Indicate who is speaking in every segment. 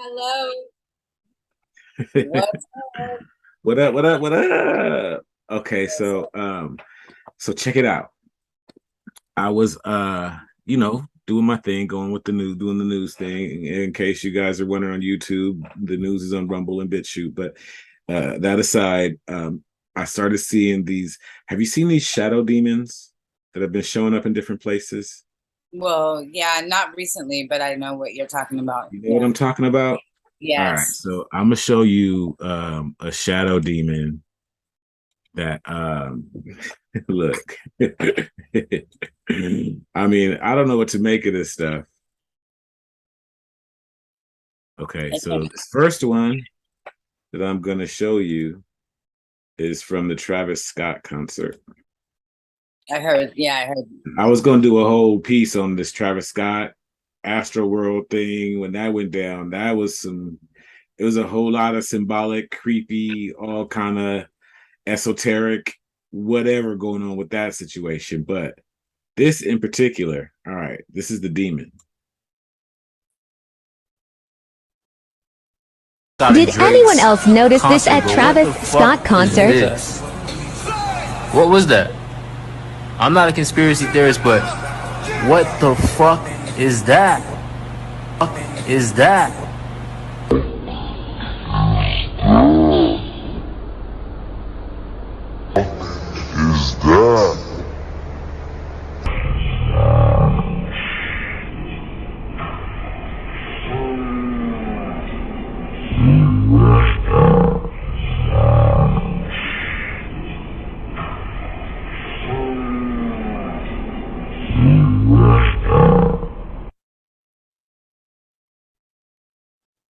Speaker 1: Hello. What's up?
Speaker 2: What up? What up? What up? Okay, so check it out. I was doing my thing, going with the news, doing the news thing. In case you guys are wondering on YouTube, the news is on Rumble and BitChute. But that aside, I started seeing these. Have you seen these shadow demons that have been showing up in different places?
Speaker 1: Well, yeah, not recently, but I know what you're talking about.
Speaker 2: You know what
Speaker 1: Yeah.
Speaker 2: I'm talking about? All right,
Speaker 1: Yes.
Speaker 2: so I'm gonna show you a shadow demon that look. I mean, I don't know what to make of this stuff. Okay, so
Speaker 1: Okay.
Speaker 2: this first one that I'm gonna show you is from the Travis Scott concert.
Speaker 1: I heard. Yeah, I heard.
Speaker 2: I was gonna do a whole piece on this Travis Scott Astro World thing when that went down. That was some it was a whole lot of symbolic, creepy, all kind of esoteric, whatever going on with that situation. But this in particular, all right, this is the demon.
Speaker 3: Did anyone else notice this at Travis Scott concert?
Speaker 4: What was that? I'm not a conspiracy theorist, but what the fuck is that? Is that?
Speaker 5: Is that?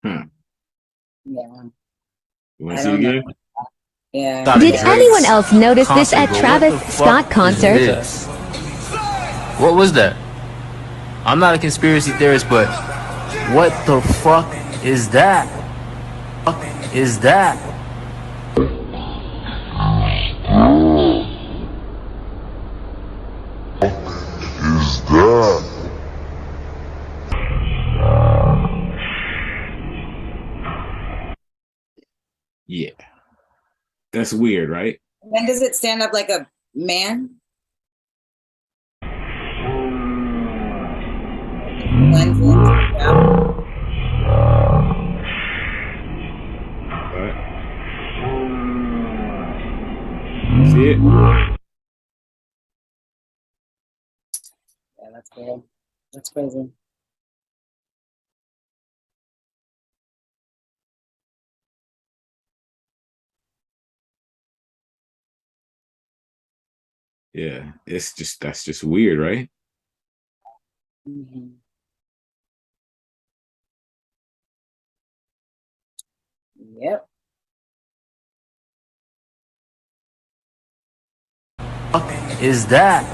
Speaker 2: Huh.
Speaker 1: Yeah.
Speaker 2: You want to
Speaker 1: I
Speaker 2: see it
Speaker 1: don't know.
Speaker 2: again?
Speaker 1: Yeah.
Speaker 3: Did anyone else notice this at Travis Scott concert?
Speaker 4: What was that? I'm not a conspiracy theorist, but what the fuck is that? Is that?
Speaker 5: Is that?
Speaker 2: Yeah. That's weird, right?
Speaker 1: When does it stand up like a man? Blends into the crowd.
Speaker 2: Right? See it?
Speaker 1: Yeah, that's weird. That's crazy.
Speaker 2: Yeah. That's just weird, right?
Speaker 1: Hmm. Yep.
Speaker 4: Is that?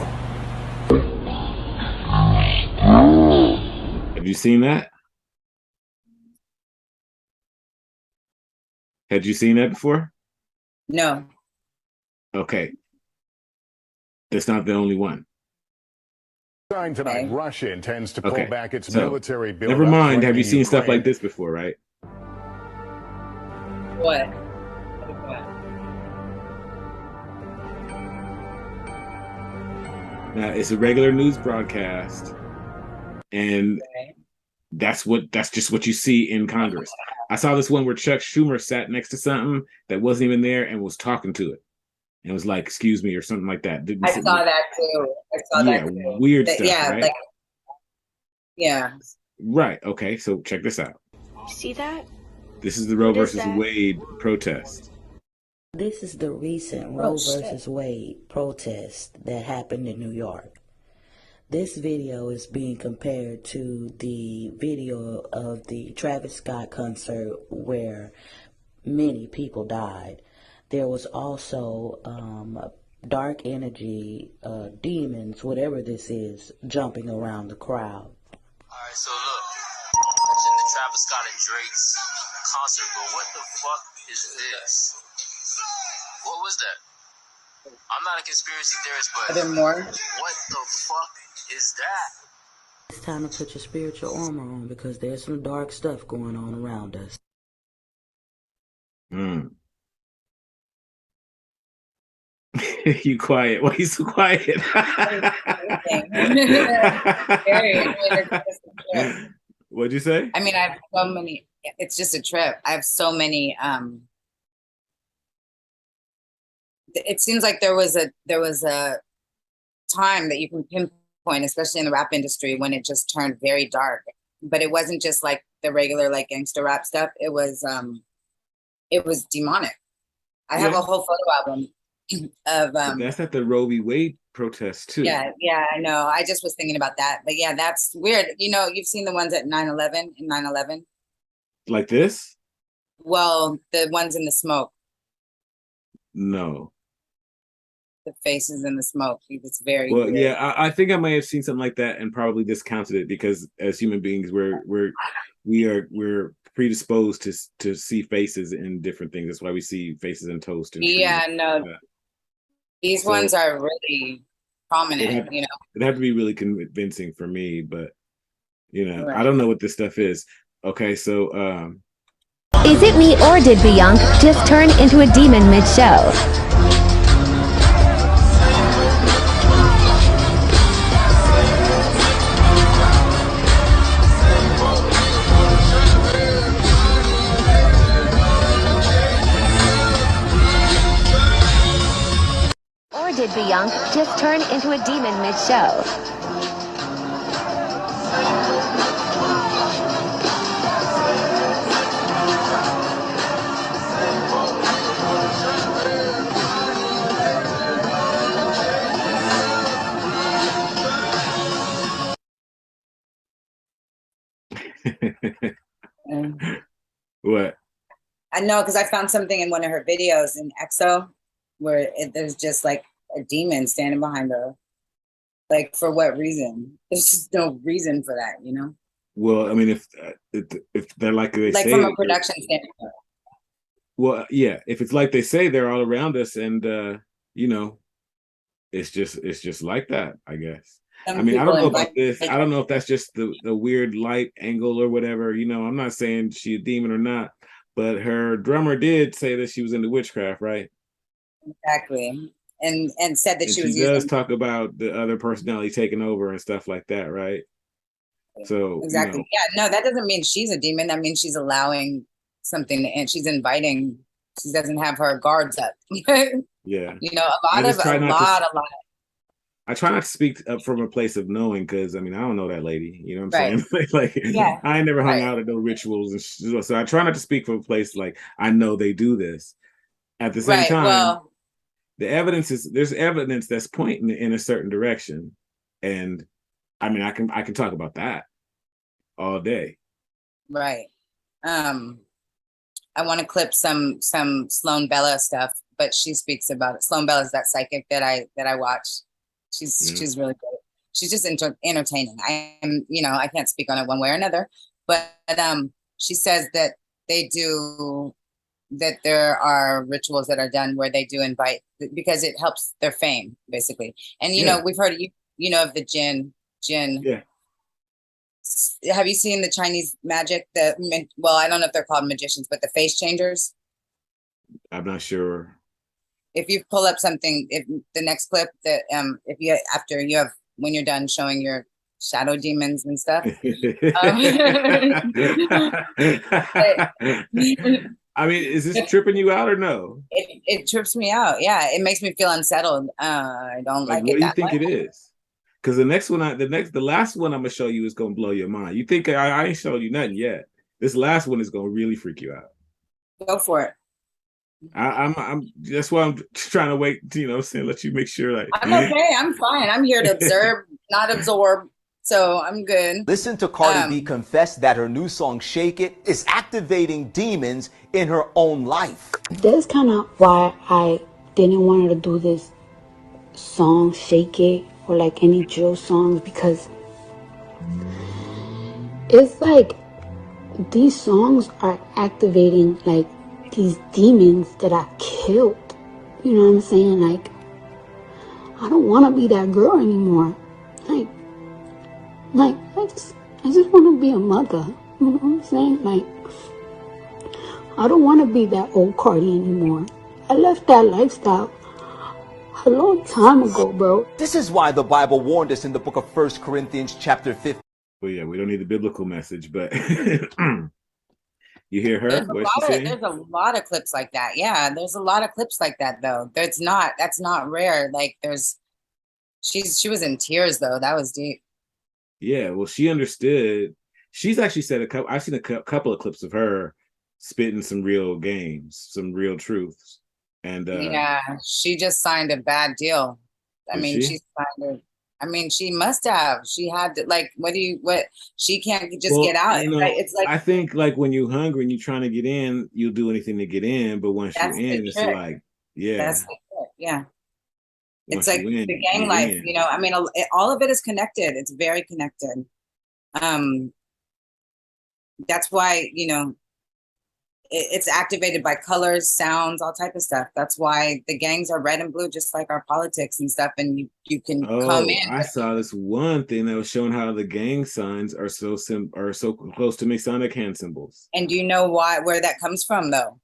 Speaker 2: Have you seen that? Had you seen that before?
Speaker 1: No.
Speaker 2: Okay. That's not the only one.
Speaker 6: Tonight,
Speaker 1: Okay.
Speaker 6: Russia intends to pull
Speaker 2: Okay.
Speaker 6: back its
Speaker 2: So
Speaker 6: military
Speaker 2: never
Speaker 6: buildup
Speaker 2: mind. Have you
Speaker 6: threatening
Speaker 2: seen stuff like
Speaker 6: Ukraine.
Speaker 2: this before, right?
Speaker 1: What? What?
Speaker 2: Now it's a regular news broadcast, and
Speaker 1: Okay.
Speaker 2: that's just what you see in Congress. I saw this one where Chuck Schumer sat next to something that wasn't even there and was talking to it and was like, "Excuse me" or something like that. Didn't
Speaker 1: I
Speaker 2: say,
Speaker 1: saw that too. I saw
Speaker 2: yeah,
Speaker 1: that too.
Speaker 2: weird stuff,
Speaker 1: Yeah,
Speaker 2: right?
Speaker 1: like yeah.
Speaker 2: Right. Okay. So check this out.
Speaker 7: See that?
Speaker 2: This is the Roe
Speaker 7: What is
Speaker 2: versus
Speaker 7: that?
Speaker 2: Wade protest.
Speaker 8: This is the recent
Speaker 1: Oh
Speaker 8: Roe
Speaker 1: shit.
Speaker 8: versus Wade protest that happened in New York. This video is being compared to the video of the Travis Scott concert where many people died. There was also dark energy, demons, whatever this is, jumping around the crowd.
Speaker 4: Alright, so look, mentioned the Travis Scott and Drake's concert, but what the fuck is this? What was that? I'm not a conspiracy theorist,
Speaker 1: Are
Speaker 4: but
Speaker 1: there more?
Speaker 4: what the fuck is that?
Speaker 8: It's time to put your spiritual armor on because there's some dark stuff going on around us.
Speaker 2: Mm. You quiet. Why you so quiet? What'd you say?
Speaker 1: I mean, I have so many. It's just a trip. I have so many. It seems like there was a time that you can pinpoint, especially in the rap industry, when it just turned very dark. But it wasn't just like the regular like gangster rap stuff. It was demonic. I have a whole photo album of
Speaker 2: But that's at the Roe v. Wade protest too.
Speaker 1: yeah, I know. I just was thinking about that. But yeah, that's weird. You know, you've seen the ones at 9/11 in 9/11.
Speaker 2: Like this?
Speaker 1: Well, the ones in the smoke,
Speaker 2: No.
Speaker 1: the faces in the smoke. It's very
Speaker 2: Well,
Speaker 1: weird.
Speaker 2: yeah, I think I may have seen something like that and probably discounted it because as human beings, we're predisposed to see faces in different things. That's why we see faces in toast and
Speaker 1: Yeah, no, these
Speaker 2: So
Speaker 1: ones are really prominent, you know.
Speaker 2: it'd have to be really convincing for me, but you know, I
Speaker 1: Right.
Speaker 2: don't know what this stuff is. Okay, so
Speaker 3: Is it me or did Bianca just turn into a demon mid-show? Or did Bianca just turn into a demon mid-show?
Speaker 2: what?
Speaker 1: I know because I found something in one of her videos in EXO where there's just like a demon standing behind her. Like, for what reason? There's just no reason for that, you know?
Speaker 2: Well, I mean, if they're like they
Speaker 1: Like,
Speaker 2: say,
Speaker 1: from a production standpoint.
Speaker 2: well, yeah, if it's like they say, they're all around us, and you know, it's just like that, I guess. I mean, I don't know about this. I don't know if that's just the weird light angle or whatever. You know, I'm not saying she's a demon or not, but her drummer did say that she was into witchcraft, right?
Speaker 1: Exactly. And said that
Speaker 2: And
Speaker 1: she
Speaker 2: she
Speaker 1: was
Speaker 2: does
Speaker 1: using
Speaker 2: talk about the other personality taking over and stuff like that, right? So
Speaker 1: exactly. Yeah, no, that doesn't mean she's a demon. That means she's allowing something and she's inviting. She doesn't have her guards up.
Speaker 2: yeah,
Speaker 1: You know, a lot.
Speaker 2: I try not to speak up from a place of knowing because I mean I don't know that lady. You know what I'm
Speaker 1: Right.
Speaker 2: saying? like
Speaker 1: Yeah.
Speaker 2: I ain't never hung
Speaker 1: Right.
Speaker 2: out at no rituals, and so I try not to speak from a place like I know they do this. At the same
Speaker 1: Right.
Speaker 2: time,
Speaker 1: Well,
Speaker 2: there's evidence that's pointing in a certain direction, and I mean I can talk about that all day.
Speaker 1: right. I want to clip some Sloan Bella stuff, but she speaks about it. Sloan Bella is that psychic that I watch. She's really good. She's just entertaining. I am, you know, I can't speak on it one way or another, but she says that there are rituals that are done where they do invite because it helps their fame basically. And you know, we've heard you know of the jinn.
Speaker 2: Yeah.
Speaker 1: Have you seen the Chinese magic? Well, I don't know if they're called magicians, but the face changers.
Speaker 2: I'm not sure.
Speaker 1: If you pull up something, if the next clip that if you after you have when you're done showing your shadow demons and stuff.
Speaker 2: I mean, is this tripping you out or no?
Speaker 1: It trips me out. Yeah, it makes me feel unsettled. I don't like
Speaker 2: What
Speaker 1: it
Speaker 2: do you
Speaker 1: that
Speaker 2: think
Speaker 1: much.
Speaker 2: it is? Because the last one I'm gonna show you is gonna blow your mind. You think I ain't showed you nothing yet? This last one is gonna really freak you out.
Speaker 1: Go for it.
Speaker 2: I'm that's why I'm trying to wait. You know, saying let you make sure. Like
Speaker 1: I'm okay. I'm fine. I'm here to observe, not absorb. So I'm good.
Speaker 7: Listen to Cardi B confess that her new song "Shake It" is activating demons in her own life.
Speaker 9: That's kind of why I didn't want her to do this song "Shake It" or like any drill songs, because it's like these songs are activating like these demons that I killed. You know what I'm saying? Like, I don't want to be that girl anymore. Like, I just want to be a mother. You know what I'm saying? Like, I don't want to be that old Cardi anymore. I left that lifestyle a long time ago, bro.
Speaker 7: This is why the Bible warned us in the book of 1 Corinthians chapter 15.
Speaker 2: Well, yeah, we don't need the biblical message, but you hear her? What's she saying?
Speaker 1: There's a lot of clips like that. Yeah, there's a lot of clips like that though. That's not rare. Like she was in tears though. That was deep.
Speaker 2: Yeah, well, she understood. She's actually said I've seen a couple of clips of her spitting some real games, some real truths. And
Speaker 1: yeah, she just signed a bad deal. I mean, she must have. She had to, like, what she can't just get out. It's like
Speaker 2: I think like when you're hungry and you're trying to get in, you'll do anything to get in. But once you're in, it's like, yeah.
Speaker 1: That's the trick. Yeah.
Speaker 2: Once
Speaker 1: It's like
Speaker 2: in,
Speaker 1: the gang life, you know. I mean, all of it is connected. It's very connected. That's why, you know, it's activated by colors, sounds, all type of stuff. That's why the gangs are red and blue, just like our politics and stuff. And you can come in.
Speaker 2: I saw this one thing that was showing how the gang signs are so close to Masonic hand symbols.
Speaker 1: And do you know where that comes from, though?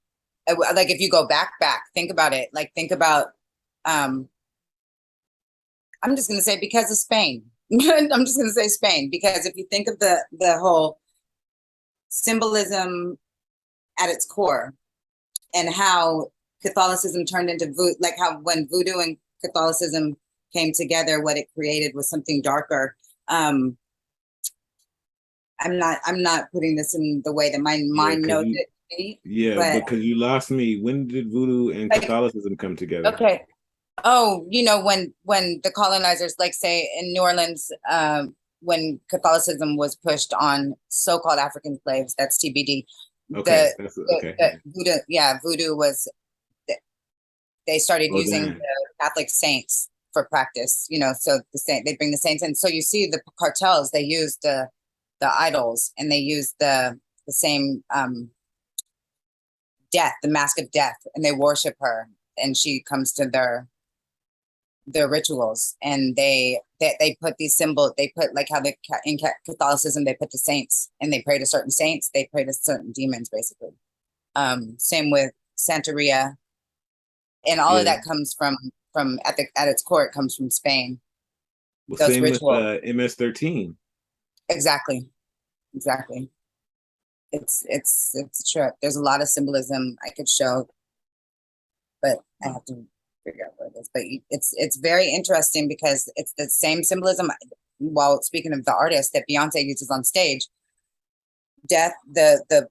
Speaker 1: Like if you go back, think about it. Like think about, I'm just gonna say because of Spain. I'm just gonna say Spain because if you think of the whole symbolism at its core and how Catholicism turned into voodoo, like how when voodoo and Catholicism came together, what it created was something darker. I'm not putting this in the way that my mind knows it.
Speaker 2: Yeah, because you lost me. When did voodoo and Catholicism come together?
Speaker 1: Okay. Oh, you know, when the colonizers, like say in New Orleans, when Catholicism was pushed on so-called African slaves, that's TBD.
Speaker 2: Okay,
Speaker 1: voodoo was. They started using the Catholic saints for practice. You know, so they bring the saints in. So you see the cartels. They use the idols, and they use the same death, the mask of death, and they worship her, and she comes to their rituals, and they put these symbols. They put like how in Catholicism they put the saints, and they pray to certain saints. They pray to certain demons, basically. Same with Santeria, and all of that comes from at its core. It comes from Spain.
Speaker 2: Well, those same rituals. With MS-13.
Speaker 1: Exactly. It's a trip. There's a lot of symbolism I could show, but I have to figure out what it is. But it's very interesting because it's the same symbolism. While speaking of the artist that Beyonce uses on stage, death, the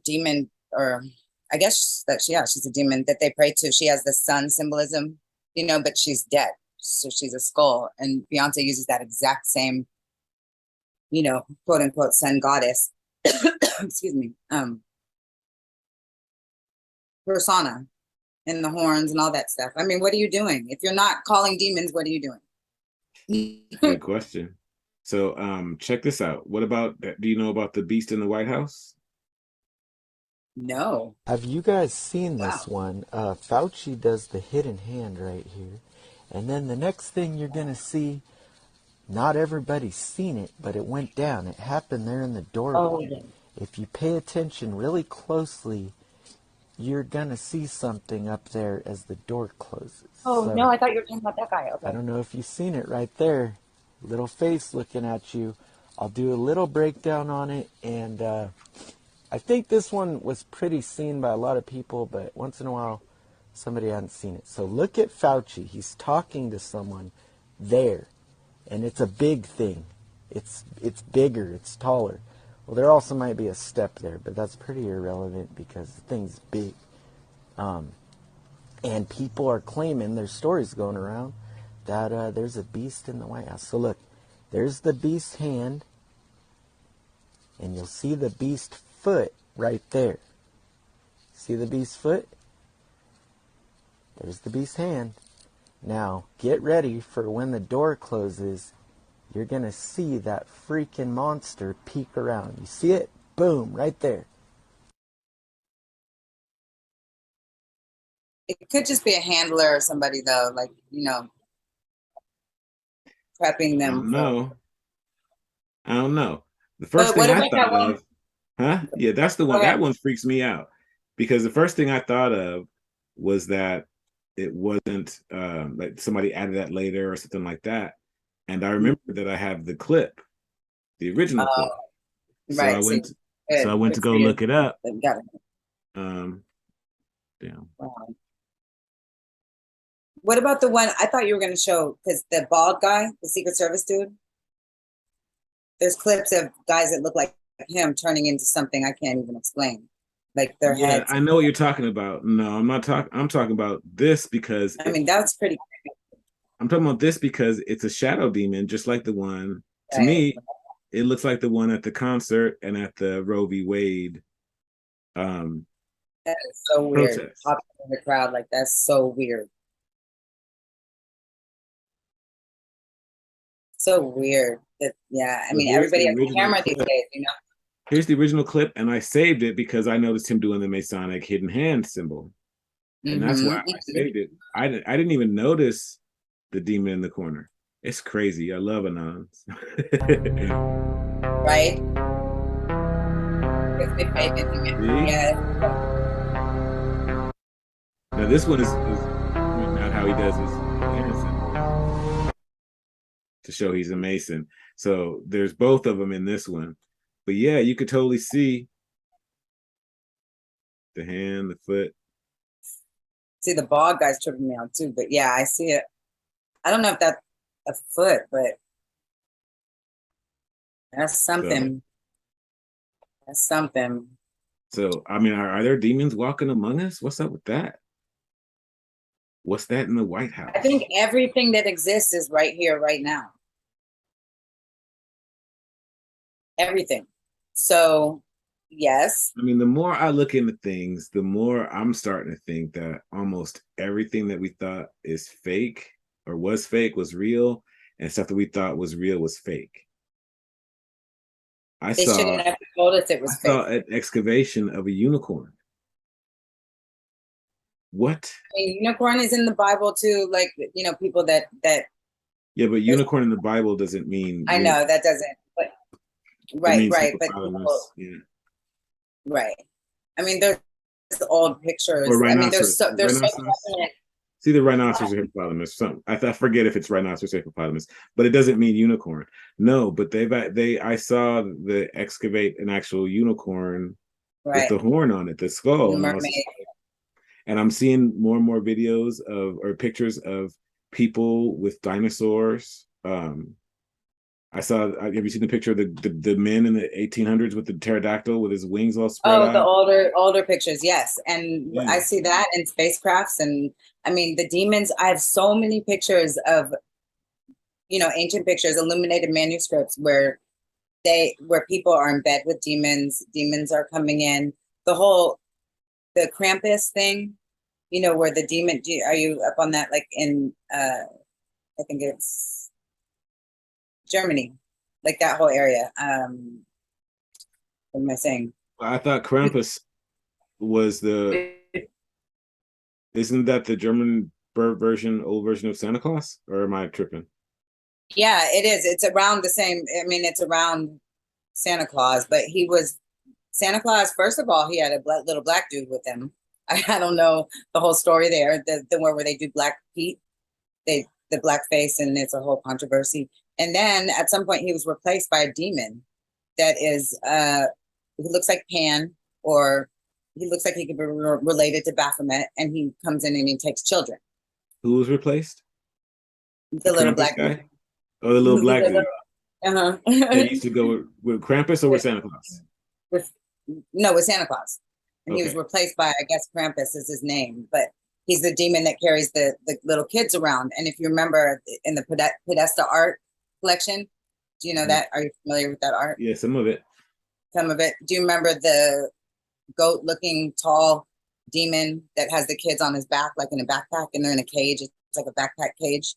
Speaker 1: demon, or I guess that she's a demon that they pray to. She has the sun symbolism, you know, but she's dead, so she's a skull, and Beyonce uses that exact same, you know, quote unquote sun goddess. Excuse me. Persona. And the horns and all that stuff. I mean, what are you doing? If you're not calling demons, what are you doing?
Speaker 2: Good question. So check this out. What about, do you know about the beast in the White House?
Speaker 1: No.
Speaker 10: Have you guys seen this one? Fauci does the hidden hand right here. And then the next thing you're going to see, not everybody's seen it, but it went down. It happened there in the doorway. Oh, yeah. If you pay attention really closely, you're going to see something up there as the door closes.
Speaker 1: Oh, so, no, I thought you were talking about that guy. Okay.
Speaker 10: I don't know if you've seen it right there. Little face looking at you. I'll do a little breakdown on it, and I think this one was pretty seen by a lot of people, but once in a while, somebody hadn't seen it. So look at Fauci. He's talking to someone there, and it's a big thing. It's bigger. It's taller. Well, there also might be a step there, but that's pretty irrelevant because the thing's big. And people are claiming, there's stories going around, that there's a beast in the White House. So look, there's the beast's hand, and you'll see the beast foot right there. See the beast foot? There's the beast hand. Now, get ready for when the door closes. You're going to see that freaking monster peek around. You see it? Boom, right there.
Speaker 1: It could just be a handler or somebody, though, like, you know, prepping them.
Speaker 2: I don't know. I don't know. The first
Speaker 1: But what
Speaker 2: thing I
Speaker 1: about that
Speaker 2: thought
Speaker 1: one?
Speaker 2: of, huh? Yeah, that's the
Speaker 1: Go
Speaker 2: one.
Speaker 1: ahead.
Speaker 2: That one freaks me out because the first thing I thought of was that it wasn't like somebody added that later or something like that. And I remember that I have the clip, the original clip. So I
Speaker 1: Right. So
Speaker 2: went so I
Speaker 1: good.
Speaker 2: went
Speaker 1: Good
Speaker 2: to
Speaker 1: for
Speaker 2: go
Speaker 1: you.
Speaker 2: look it up.
Speaker 1: Got it.
Speaker 2: Um damn.
Speaker 1: Wow. What about the one I thought you were going to show? Because the bald guy, the Secret Service dude, there's clips of guys that look like him turning into something I can't even explain, like their
Speaker 2: Yeah,
Speaker 1: heads.
Speaker 2: I know what you're talking about. No, I'm not talking. I'm talking about this because
Speaker 1: I mean, that's pretty
Speaker 2: I'm talking about this because it's a shadow demon, just like the one. To
Speaker 1: right.
Speaker 2: me, it looks like the one at the concert and at the Roe v. Wade um,
Speaker 1: That is so weird.
Speaker 2: protest.
Speaker 1: Popping in the crowd, like that's so weird. So weird. That yeah. I
Speaker 2: So
Speaker 1: mean,
Speaker 2: here's the
Speaker 1: everybody has a
Speaker 2: original
Speaker 1: camera these
Speaker 2: clip.
Speaker 1: days, you know.
Speaker 2: Here's the original clip, and I saved it because I noticed him doing the Masonic hidden hand symbol, and that's why I saved it. I didn't even notice the demon in the corner. It's crazy. I love Anons.
Speaker 1: Right? It's my favorite.
Speaker 2: See?
Speaker 1: Yeah.
Speaker 2: Now this one is pointing out how he does his hand symbol to show he's a Mason. So there's both of them in this one. But yeah, you could totally see the hand, the foot.
Speaker 1: See, the bald guy's tripping me out too, but yeah, I see it. I don't know if that's a foot, but that's something. That's something.
Speaker 2: So I mean, are there demons walking among us? What's up with that? What's that in the White House?
Speaker 1: I think everything that exists is right here, right now. Everything. So, yes.
Speaker 2: I mean, the more I look into things, the more I'm starting to think that almost everything that we thought is fake or was fake was real, and stuff that we thought was real was fake.
Speaker 1: They shouldn't have told us it was fake.
Speaker 2: saw an excavation of a unicorn. What?
Speaker 1: I mean, unicorn is in the Bible too, like, you know, people that
Speaker 2: Yeah, but unicorn in the Bible doesn't mean
Speaker 1: I know that doesn't, but right, but
Speaker 2: yeah.
Speaker 1: Right. I mean, there's old pictures.
Speaker 2: Or
Speaker 1: I mean,
Speaker 2: rhinoceros.
Speaker 1: there's so
Speaker 2: It's either rhinoceros or hippopotamus. I forget if it's rhinoceros or hippopotamus, but it doesn't mean unicorn. No, but I saw the excavate an actual unicorn with the horn on it, the skull, and I'm seeing more and more videos or pictures of people with dinosaurs. Have you seen the picture of the men in the 1800s with the pterodactyl with his wings all spread out?
Speaker 1: the older pictures, yes. And I see that in spacecrafts. And I mean, the demons, I have so many pictures of, you know, ancient pictures, illuminated manuscripts where people are in bed with demons. Demons are coming in. The Krampus thing, you know, where the demon, are you up on that? Like in, I think it's Germany, like that whole area. What am I saying?
Speaker 2: I thought Krampus was isn't that the German old version of Santa Claus? Or am I tripping?
Speaker 1: Yeah, it is. It's around the same. I mean, it's around Santa Claus, but he was Santa Claus. First of all, he had a little black dude with him. I don't know the whole story there. The one where they do Black Pete, the black face, and it's a whole controversy. And then at some point, he was replaced by a demon that is who looks like Pan, or he looks like he could be related to Baphomet, and he comes in and he takes children.
Speaker 2: Who was replaced?
Speaker 1: The little black
Speaker 2: guy? Oh, the little black dude.
Speaker 1: Uh-huh.
Speaker 2: They used to go with Krampus or with Santa Claus?
Speaker 1: With Santa Claus. And he was replaced by, I guess, Krampus is his name, but he's the demon that carries the little kids around. And if you remember in the Podesta art collection, do you know that? Are you familiar with that art?
Speaker 2: Yeah, some of it.
Speaker 1: Some of it. Do you remember the goat-looking tall demon that has the kids on his back, like in a backpack, and they're in a cage? It's like a backpack cage.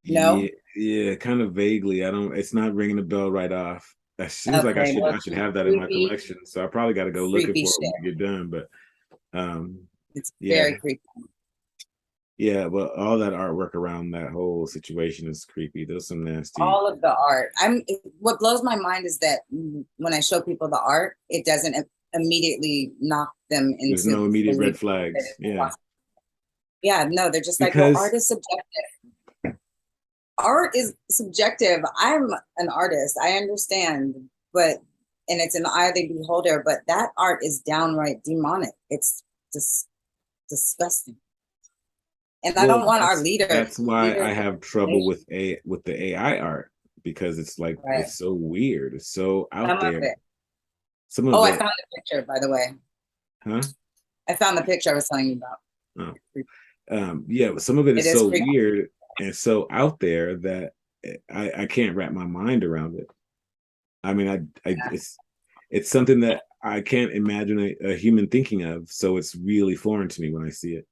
Speaker 1: No?
Speaker 2: Yeah, kind of vaguely. It's not ringing a bell right off. It seems like I should have that in my collection. So I probably got to go looking for it when we get done. But
Speaker 1: it's very creepy.
Speaker 2: Yeah, but all that artwork around that whole situation is creepy. There's some nasty.
Speaker 1: All of the art. What blows my mind is that when I show people the art, it doesn't immediately knock them
Speaker 2: There's
Speaker 1: into
Speaker 2: no immediate
Speaker 1: believing
Speaker 2: red
Speaker 1: that
Speaker 2: flags.
Speaker 1: it's
Speaker 2: Yeah,
Speaker 1: possible. Yeah, no, they're just like, well, art
Speaker 2: because
Speaker 1: is subjective. Art is subjective. I'm an artist. I understand, but and it's an eye of the beholder, but that art is downright demonic. It's just disgusting. And I
Speaker 2: well,
Speaker 1: don't want our
Speaker 2: that's why
Speaker 1: leader
Speaker 2: I have trouble with the AI art because it's like
Speaker 1: right.
Speaker 2: it's so weird. It's so
Speaker 1: Some
Speaker 2: out
Speaker 1: of
Speaker 2: there.
Speaker 1: it.
Speaker 2: Some of
Speaker 1: Oh, I
Speaker 2: it,
Speaker 1: found the picture, by the way.
Speaker 2: huh?
Speaker 1: I found the picture I was telling you about.
Speaker 2: Oh. Yeah, but some of it
Speaker 1: It
Speaker 2: is
Speaker 1: is
Speaker 2: so
Speaker 1: creepy.
Speaker 2: weird and so out there that I can't wrap my mind around it. I mean, I
Speaker 1: Yeah.
Speaker 2: it's something that I can't imagine a human thinking of, so it's really foreign to me when I see it.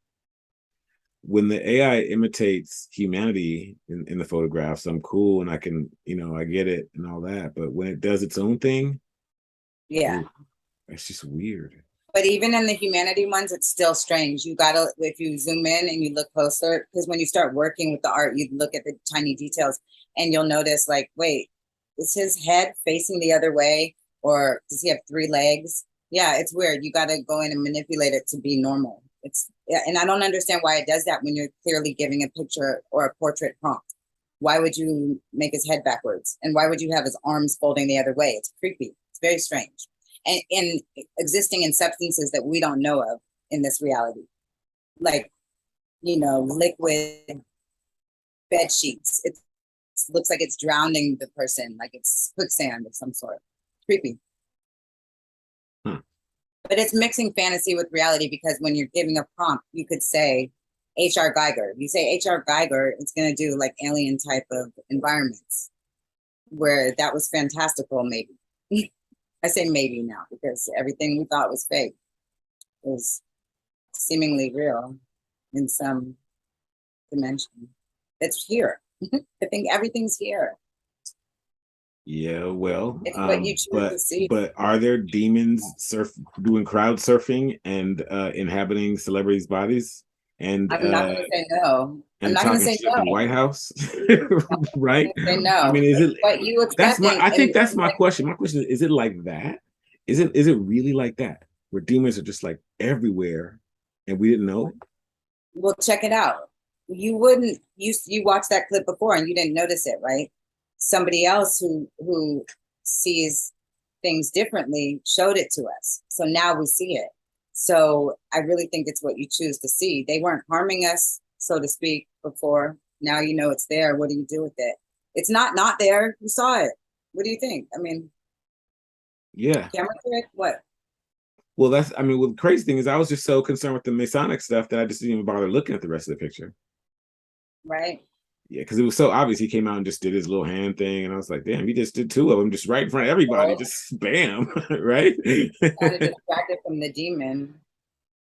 Speaker 2: When the AI imitates humanity in the photographs, I'm cool and I can, I get it and all that. But when it does its own thing,
Speaker 1: Yeah.
Speaker 2: ooh, it's just weird.
Speaker 1: But even in the humanity ones, it's still strange. You gotta, if you zoom in and you look closer, because when you start working with the art, you look at the tiny details and you'll notice, like, wait, is his head facing the other way, or does he have three legs? Yeah, it's weird. You gotta go in and manipulate it to be normal. Yeah, and I don't understand why it does that when you're clearly giving a picture or a portrait prompt. Why would you make his head backwards? And why would you have his arms folding the other way? It's creepy. It's very strange. And existing in substances that we don't know of in this reality, like, liquid bed sheets. It looks like it's drowning the person, like it's quicksand of some sort. Creepy.
Speaker 2: Huh.
Speaker 1: But it's mixing fantasy with reality, because when you're giving a prompt, you could say H.R. Geiger. You say H.R. Geiger, it's going to do like alien type of environments where that was fantastical, maybe. I say maybe now because everything we thought was fake is seemingly real in some dimension. It's here. I think everything's here.
Speaker 2: Yeah, well,
Speaker 1: It's what you choose to see.
Speaker 2: but are there demons doing crowd surfing and inhabiting celebrities' bodies and
Speaker 1: I'm not going to say no. I'm
Speaker 2: and
Speaker 1: not going to
Speaker 2: talking
Speaker 1: say
Speaker 2: shit to the
Speaker 1: no.
Speaker 2: White House,
Speaker 1: I'm
Speaker 2: right?
Speaker 1: going to say
Speaker 2: I
Speaker 1: no.
Speaker 2: mean, is it?
Speaker 1: But you
Speaker 2: That's my.
Speaker 1: accepting,
Speaker 2: I think that's
Speaker 1: and
Speaker 2: my
Speaker 1: like,
Speaker 2: question. My question is it like that? Is it really like that? Where demons are just like everywhere, and we didn't know it?
Speaker 1: well, check it out. You wouldn't you watched that clip before and you didn't notice it, right? Somebody else who sees things differently showed it to us. So now we see it. So I really think it's what you choose to see. They weren't harming us, so to speak, before. Now you know it's there. What do you do with it? It's not there. You saw it. What do you think? I mean,
Speaker 2: Yeah.
Speaker 1: camera trick? What?
Speaker 2: Well, that's. I mean, well, the crazy thing is, I was just so concerned with the Masonic stuff that I just didn't even bother looking at the rest of the picture.
Speaker 1: Right.
Speaker 2: Yeah, because it was so obvious. He came out and just did his little hand thing, and I was like, "Damn, he just did two of them, just right in front of everybody,
Speaker 1: Well,
Speaker 2: just bam, right?"
Speaker 1: kind of distracted from the demon.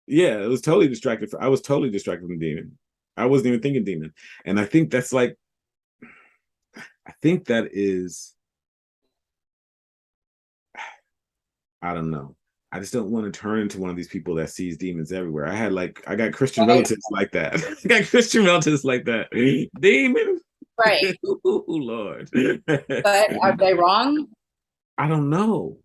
Speaker 2: Yeah, it was totally distracted. I was totally distracted from demon. I wasn't even thinking demon, and I think that's like, I think that is, I don't know. I just don't want to turn into one of these people that sees demons everywhere. I got Christian
Speaker 1: Right.
Speaker 2: relatives like that. I got Christian relatives like that. Demon.
Speaker 1: Right.
Speaker 2: Oh Lord.
Speaker 1: But are they wrong?
Speaker 2: I don't know.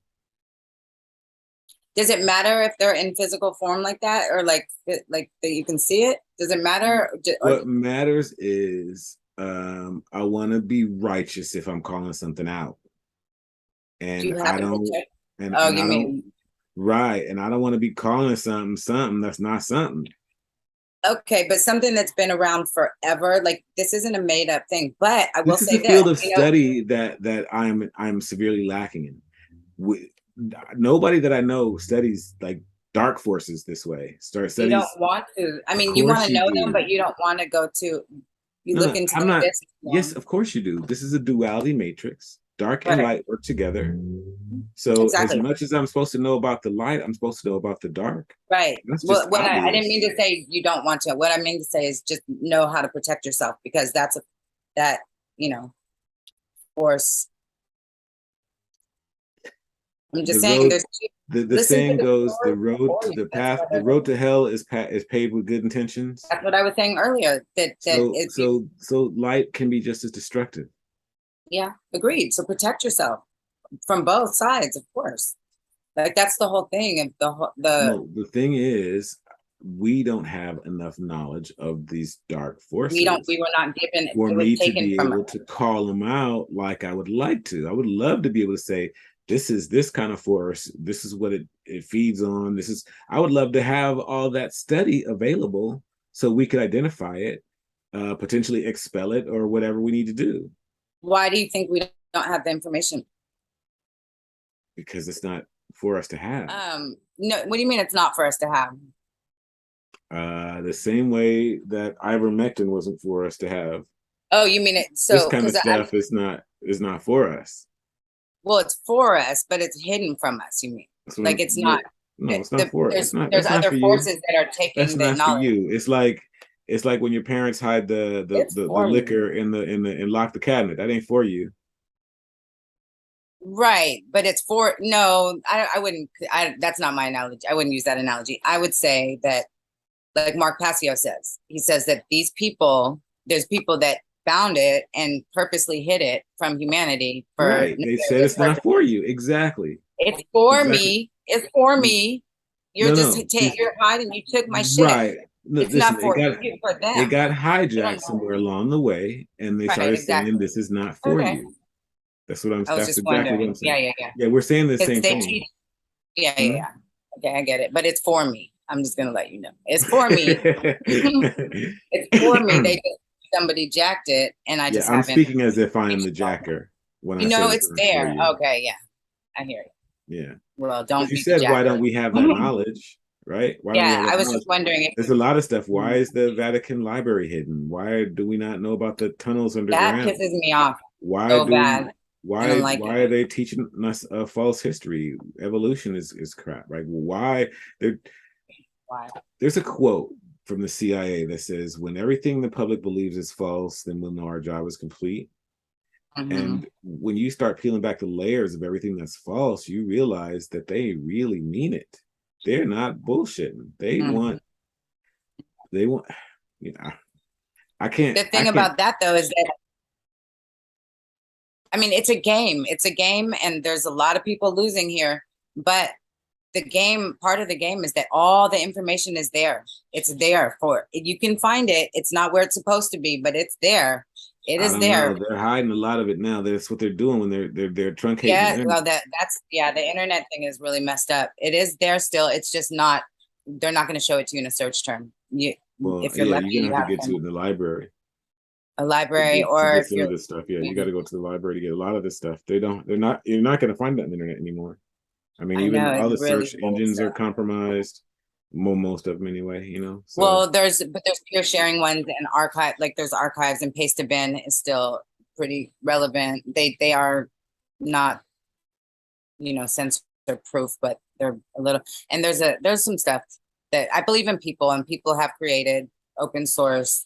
Speaker 1: Does it matter if they're in physical form like that, or like that you can see it? Does it matter?
Speaker 2: What matters is I want to be righteous if I'm calling something out.
Speaker 1: Do
Speaker 2: And
Speaker 1: you have
Speaker 2: I
Speaker 1: it
Speaker 2: don't
Speaker 1: check?
Speaker 2: and,
Speaker 1: Oh,
Speaker 2: and
Speaker 1: you
Speaker 2: I don't
Speaker 1: mean
Speaker 2: right. And I don't want to be calling something that's not something.
Speaker 1: okay, but something that's been around forever. Like this isn't a made up thing. But I will
Speaker 2: This is
Speaker 1: say
Speaker 2: a
Speaker 1: this,
Speaker 2: field of study that I'm severely lacking in. Nobody that I know studies like dark forces this way. Start
Speaker 1: you
Speaker 2: studies.
Speaker 1: don't want to. I
Speaker 2: Of
Speaker 1: mean, you want
Speaker 2: course
Speaker 1: to
Speaker 2: you
Speaker 1: know them,
Speaker 2: do.
Speaker 1: but you don't want to go to. You
Speaker 2: No,
Speaker 1: look
Speaker 2: no,
Speaker 1: into
Speaker 2: I'm
Speaker 1: the
Speaker 2: not.
Speaker 1: abyss.
Speaker 2: Yes, of course you do. This is a duality matrix. Dark and
Speaker 1: Right.
Speaker 2: light work together. So as
Speaker 1: Exactly.
Speaker 2: much as I'm supposed to know about the light, I'm supposed to know about the dark.
Speaker 1: Right.
Speaker 2: That's
Speaker 1: Well,
Speaker 2: just
Speaker 1: what I didn't
Speaker 2: obvious.
Speaker 1: mean to say you don't want to. What I mean to say is just know how to protect yourself, because that, force I'm
Speaker 2: The
Speaker 1: just saying,
Speaker 2: road,
Speaker 1: there's
Speaker 2: the
Speaker 1: listen to
Speaker 2: saying
Speaker 1: the
Speaker 2: goes, the
Speaker 1: story
Speaker 2: road
Speaker 1: before
Speaker 2: to
Speaker 1: you.
Speaker 2: the
Speaker 1: That's
Speaker 2: path,
Speaker 1: what
Speaker 2: the road to hell is paved with good intentions.
Speaker 1: that's what I was saying earlier.
Speaker 2: So light can be just as destructive.
Speaker 1: Yeah, agreed. So protect yourself from both sides, of course. Like that's the whole thing of
Speaker 2: No, the thing is, we don't have enough knowledge of these dark forces
Speaker 1: we were not given,
Speaker 2: for
Speaker 1: it was
Speaker 2: me to
Speaker 1: taken
Speaker 2: be
Speaker 1: from us.
Speaker 2: able to call them out like I would like to. I would love to be able to say, this is this kind of force, this is what it feeds on. This is, I would love to have all that study available so we could identify it, potentially expel it or whatever we need to do.
Speaker 1: Why do you think we don't have the information?
Speaker 2: Because it's not for us to have.
Speaker 1: No, what do you mean it's not for us to have?
Speaker 2: The same way that ivermectin wasn't for us to have.
Speaker 1: Oh, you mean it?
Speaker 2: This
Speaker 1: So,
Speaker 2: kind of
Speaker 1: because
Speaker 2: stuff is not for us.
Speaker 1: well, it's for us, but it's hidden from us. You mean like it's not?
Speaker 2: No, it's not for
Speaker 1: There's
Speaker 2: it's not
Speaker 1: there's
Speaker 2: that's not
Speaker 1: other
Speaker 2: for you.
Speaker 1: forces that are
Speaker 2: That's
Speaker 1: taking the
Speaker 2: not for
Speaker 1: knowledge.
Speaker 2: you. It's like when your parents hide the liquor in the and lock the cabinet. That ain't for you.
Speaker 1: Right, but it's for no. I wouldn't. That's not my analogy. I wouldn't use that analogy. I would say that, like Mark Passio says, he says that these people, there's people that found it and purposely hid it from humanity for
Speaker 2: Right. They said it's not for you. Exactly.
Speaker 1: It's for
Speaker 2: Exactly.
Speaker 1: me. It's for me. You're just
Speaker 2: No.
Speaker 1: you're hiding. You took my shit.
Speaker 2: Right. No,
Speaker 1: It's
Speaker 2: listen,
Speaker 1: not for you, for them.
Speaker 2: it got
Speaker 1: They don't
Speaker 2: hijacked
Speaker 1: know.
Speaker 2: somewhere along the way, and they
Speaker 1: Right,
Speaker 2: started
Speaker 1: exactly.
Speaker 2: saying this is not for
Speaker 1: Okay.
Speaker 2: you. That's what I'm.
Speaker 1: I was
Speaker 2: That's
Speaker 1: just
Speaker 2: exactly what I'm
Speaker 1: wondering.
Speaker 2: saying.
Speaker 1: Yeah.
Speaker 2: Yeah, we're saying the
Speaker 1: Because
Speaker 2: same
Speaker 1: they
Speaker 2: thing.
Speaker 1: cheated. Yeah.
Speaker 2: Hmm?
Speaker 1: Okay, I get it. But it's for me. I'm just gonna let you know. It's for me. It's for me. They just somebody jacked it, and I
Speaker 2: Yeah,
Speaker 1: just
Speaker 2: I'm
Speaker 1: haven't.
Speaker 2: speaking as if I am the jacker when I
Speaker 1: You
Speaker 2: say
Speaker 1: know,
Speaker 2: it's
Speaker 1: it's
Speaker 2: not for
Speaker 1: there.
Speaker 2: you.
Speaker 1: Okay, yeah, I hear you.
Speaker 2: Yeah.
Speaker 1: Well,
Speaker 2: But
Speaker 1: don't
Speaker 2: you
Speaker 1: be the
Speaker 2: said, why
Speaker 1: jacker.
Speaker 2: don't we have that knowledge? Right? Why don't we have
Speaker 1: Yeah, I
Speaker 2: that
Speaker 1: was
Speaker 2: knowledge?
Speaker 1: just wondering if
Speaker 2: There's a lot of stuff. Why is the Vatican Library hidden? Why do we not know about the tunnels
Speaker 1: that
Speaker 2: underground?
Speaker 1: pisses me off
Speaker 2: Why
Speaker 1: so
Speaker 2: do
Speaker 1: bad. I don't like
Speaker 2: why
Speaker 1: it.
Speaker 2: are they teaching us a false history? Evolution is crap. Right? Why there
Speaker 1: Why?
Speaker 2: there's a quote from the CIA that says, when everything the public believes is false, then we'll know our job is complete. And when you start peeling back the layers of everything that's false, you realize that they really mean it. They're not bullshitting. They want, you know, I can't.
Speaker 1: The thing about that though is that, I mean, it's a game. It's a game, and there's a lot of people losing here. But the game, part of the game is that all the information is there. It's there for you can find it. It's not where it's supposed to be, but it's there. It
Speaker 2: I
Speaker 1: is
Speaker 2: don't
Speaker 1: there.
Speaker 2: know. They're hiding a lot of it now. That's what they're doing when they're truncating.
Speaker 1: Yeah, well, that's yeah. The internet thing is really messed up. It is there still. It's just not. They're not going to show it to you in a search term.
Speaker 2: Well,
Speaker 1: If you're
Speaker 2: yeah,
Speaker 1: lucky,
Speaker 2: you're
Speaker 1: you
Speaker 2: gonna have
Speaker 1: have
Speaker 2: to get to it in the library.
Speaker 1: a library,
Speaker 2: To
Speaker 1: or
Speaker 2: get
Speaker 1: if
Speaker 2: some
Speaker 1: you're
Speaker 2: of this stuff. Yeah, you got to go to the library to get a lot of this stuff. They're not. You're not going to find that on the internet anymore. I mean,
Speaker 1: I
Speaker 2: even
Speaker 1: know
Speaker 2: all the
Speaker 1: it's really
Speaker 2: search
Speaker 1: cool
Speaker 2: engines are
Speaker 1: stuff.
Speaker 2: compromised. Most of them, anyway. You know. So.
Speaker 1: Well, there's peer sharing ones and archive, like there's archives, and paste to bin is still pretty relevant. They are not, censor proof, but they're a little, and there's some stuff that I believe in people, and people have created open source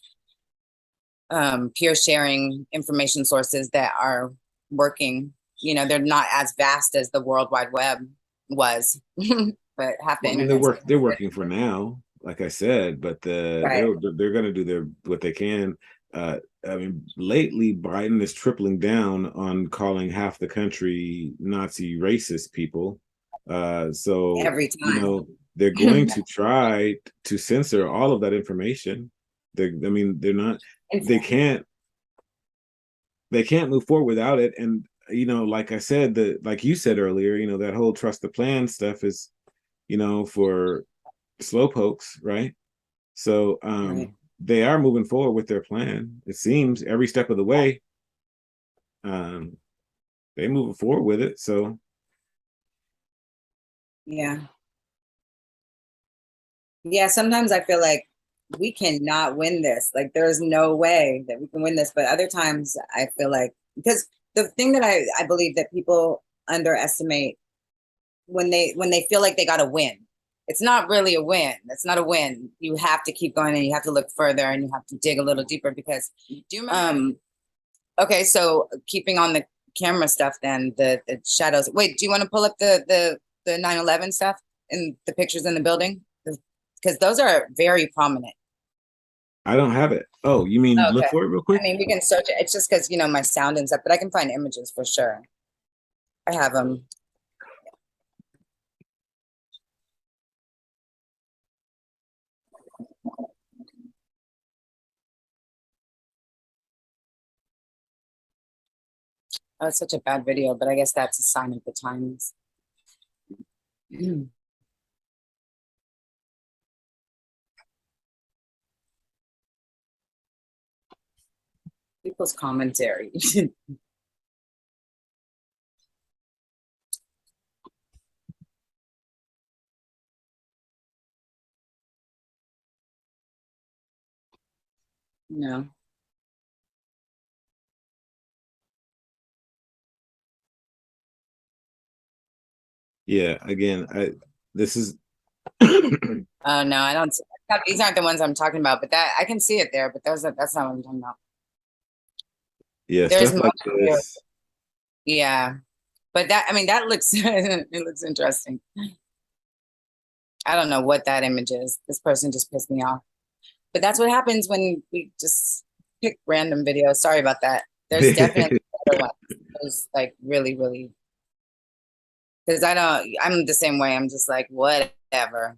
Speaker 1: peer sharing information sources that are working. They're not as vast as the World Wide Web was, but half the
Speaker 2: Well, I mean,
Speaker 1: internet.
Speaker 2: they're working for now, like I said, but
Speaker 1: Right.
Speaker 2: they're going to do what they can. I mean, lately Biden is tripling down on calling half the country Nazi racist people. So
Speaker 1: Every time.
Speaker 2: they're going to try to censor all of that information. I mean, they're not. They can't move forward without it. And like I said, like you said earlier, that whole trust the plan stuff is, for slow pokes, right? So
Speaker 1: Right.
Speaker 2: they are moving forward with their plan. It seems every step of the way. They moving forward with it. So
Speaker 1: Yeah. Yeah, sometimes I feel like we cannot win this. Like there's no way that we can win this. But other times I feel like, because the thing that I believe that people underestimate when they feel like they got to win. It's not really a win. It's not a win. You have to keep going, and you have to look further, and you have to dig a little deeper, because do you remember? Okay, so keeping on the camera stuff than the shadows. Wait, do you want to pull up the 9/11 stuff and the pictures in the building? Because those are very prominent.
Speaker 2: I don't have it. Oh, you mean
Speaker 1: Okay.
Speaker 2: look for it real
Speaker 1: I
Speaker 2: quick?
Speaker 1: mean, we can search it. It's just because, you know, my sound and stuff, but I can find images for sure. I have them. Oh, it's such a bad video, but I guess that's a sign of the times. People's commentary. No.
Speaker 2: Yeah, again, this is
Speaker 1: Oh no, I don't see these aren't the ones I'm talking about, but that I can see it there, but that's not what I'm talking about.
Speaker 2: yeah,
Speaker 1: There's
Speaker 2: stuff
Speaker 1: more
Speaker 2: like
Speaker 1: here.
Speaker 2: this.
Speaker 1: Yeah. But that, I mean, that looks it looks interesting. I don't know what that image is. This person just pissed me off. But that's what happens when we just pick random videos. Sorry about that. There's definitely better ones. There's like really, really, because I'm the same way. I'm just like, whatever.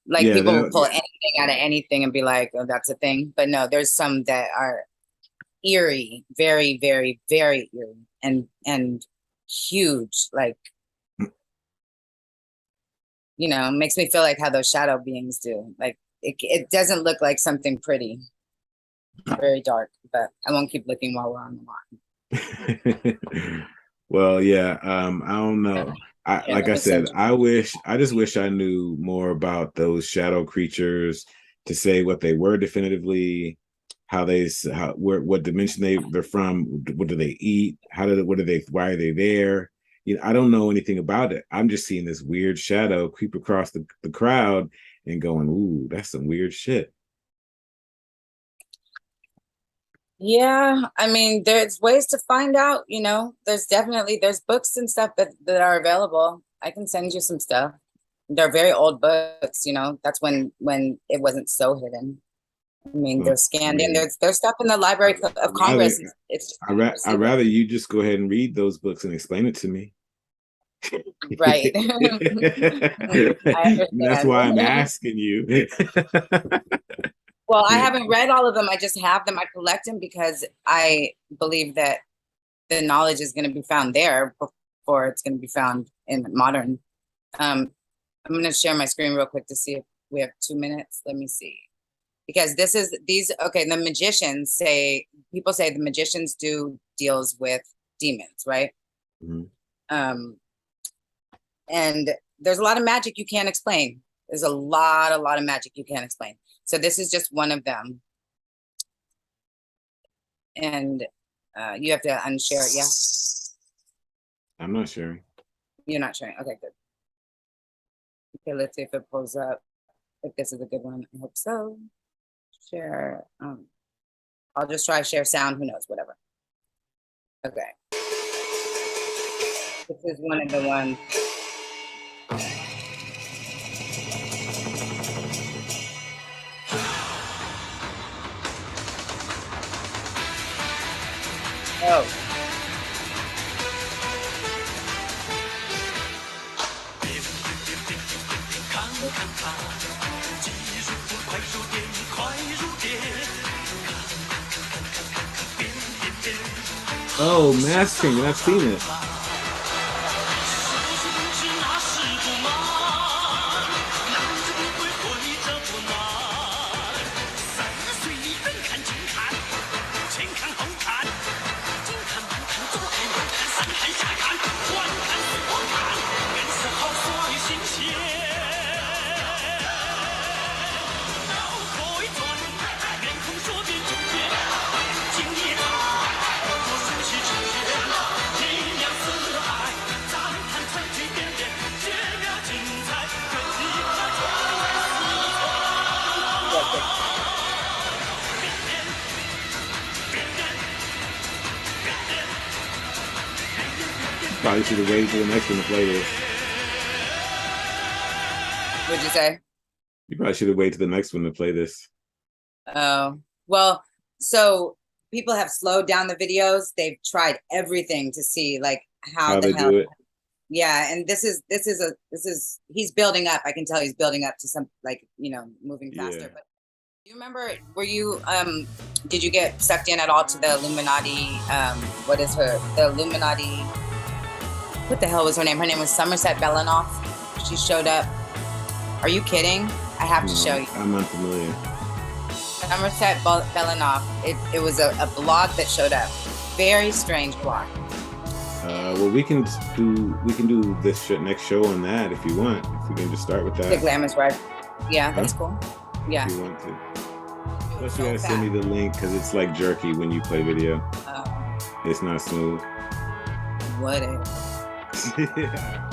Speaker 1: Like
Speaker 2: Yeah,
Speaker 1: people will pull anything out of anything and be like, oh, that's a thing. But no, there's some that are eerie, very, very, very eerie and huge. Like, you know, makes me feel like how those shadow beings do. Like it doesn't look like something pretty. Very dark, but I won't keep looking while we're on the line.
Speaker 2: Well, yeah, I don't know. Like I said, I just wish I knew more about those shadow creatures to say what they were definitively, what dimension they're from, what do they eat, why are they there? You know, I don't know anything about it. I'm just seeing this weird shadow creep across the crowd and going, ooh, that's some weird shit.
Speaker 1: Yeah, I mean, there's ways to find out, you know, there's books and stuff that are available. I can send you some stuff. They're very old books, you know. That's when it wasn't so hidden. I mean, they're scanned in. There's stuff in the Library of Congress.
Speaker 2: I'd rather you just go ahead and read those books and explain it to me.
Speaker 1: Right.
Speaker 2: That's why I'm asking you.
Speaker 1: Well, I haven't read all of them. I just have them. I collect them because I believe that the knowledge is going to be found there before it's going to be found in modern. I'm going to share my screen real quick to see if we have 2 minutes. Let me see. Because okay, the magicians people say the magicians do deals with demons, right? Mm-hmm. And there's a lot of magic you can't explain. There's a lot of magic you can't explain. So this is just one of them. And you have to unshare it, yeah?
Speaker 2: I'm not sharing.
Speaker 1: You're not sharing. Okay, good. Okay, let's see if it pulls up. If this is a good one. I hope so. Share. I'll just try share sound. Who knows? Whatever. Okay. This is one of the ones. Oh.
Speaker 2: Oh, masking. I've seen it. probably should have waited for the next one to play this.
Speaker 1: What'd you say?
Speaker 2: You probably should have waited to the next one to play this.
Speaker 1: Oh, well, so people have slowed down the videos. They've tried everything to see like how the
Speaker 2: they
Speaker 1: hell.
Speaker 2: do it.
Speaker 1: Yeah, and this is he's building up. I can tell he's building up to some like, moving faster.
Speaker 2: Yeah.
Speaker 1: But do you remember, did you get sucked in at all to the Illuminati? The Illuminati, what the hell was her name? Her name was Somerset Belanoff. She showed up. Are you kidding? I have to show you.
Speaker 2: I'm unfamiliar.
Speaker 1: Somerset Belanoff. It was a blog that showed up. Very strange blog.
Speaker 2: Well, we can do this next show on that if you want. If we can just start with that.
Speaker 1: The Glamorous Ride. Yeah, that's cool. Yeah.
Speaker 2: If you want to. Plus, you gotta send me the link because it's like jerky when you play video. It's not smooth.
Speaker 1: Whatever.
Speaker 2: Yeah.